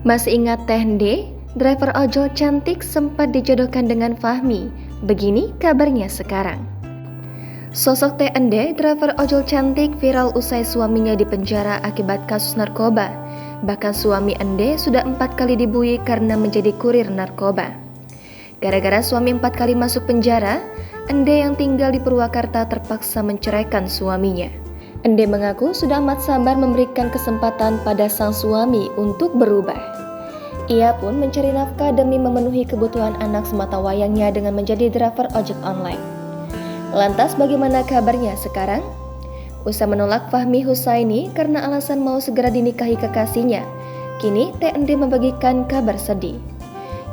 Masih ingat Teh Ende? Driver ojol cantik sempat dijodohkan dengan Fahmi. Begini kabarnya sekarang. Sosok Teh Ende, driver ojol cantik, viral usai suaminya dipenjara akibat kasus narkoba. Bahkan suami Ende sudah 4 kali dibui karena menjadi kurir narkoba. Gara-gara suami 4 kali masuk penjara, Ende yang tinggal di Purwakarta terpaksa menceraikan suaminya. Ende mengaku sudah amat sabar memberikan kesempatan pada sang suami untuk berubah. Ia pun mencari nafkah demi memenuhi kebutuhan anak sematawayangnya dengan menjadi driver ojek online. Lantas bagaimana kabarnya sekarang? Usai menolak Fahmi Husaini karena alasan mau segera dinikahi kekasihnya, kini Teh Ende membagikan kabar sedih.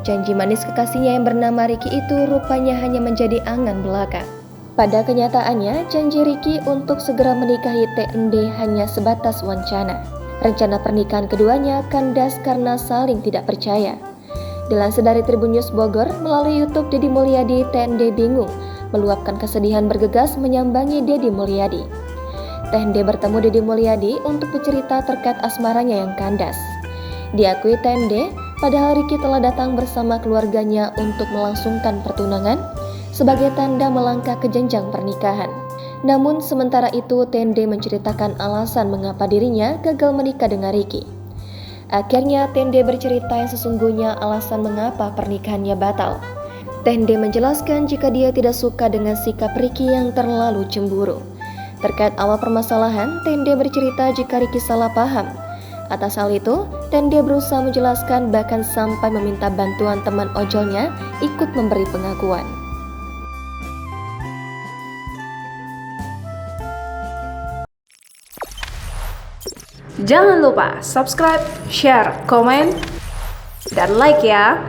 Janji manis kekasihnya yang bernama Ricky itu rupanya hanya menjadi angan belaka. Pada kenyataannya, janji Ricky untuk segera menikahi Teh Ende hanya sebatas wacana. Rencana pernikahan keduanya kandas karena saling tidak percaya. Dilansir dari Tribun News Bogor, melalui YouTube Deddy Mulyadi, Teh Ende bingung, meluapkan kesedihan bergegas menyambangi Deddy Mulyadi. Teh Ende bertemu Deddy Mulyadi untuk bercerita terkait asmaranya yang kandas. Diakui Teh Ende, padahal Ricky telah datang bersama keluarganya untuk melangsungkan pertunangan sebagai tanda melangkah ke jenjang pernikahan. Namun sementara itu Teh Ende menceritakan alasan mengapa dirinya gagal menikah dengan Ricky. Akhirnya Teh Ende bercerita yang sesungguhnya alasan mengapa pernikahannya batal. Teh Ende menjelaskan jika dia tidak suka dengan sikap Ricky yang terlalu cemburu. Terkait awal permasalahan, Teh Ende bercerita jika Ricky salah paham. Atas hal itu, Teh Ende berusaha menjelaskan bahkan sampai meminta bantuan teman ojolnya ikut memberi pengakuan. Jangan lupa subscribe, share, komen, dan like ya.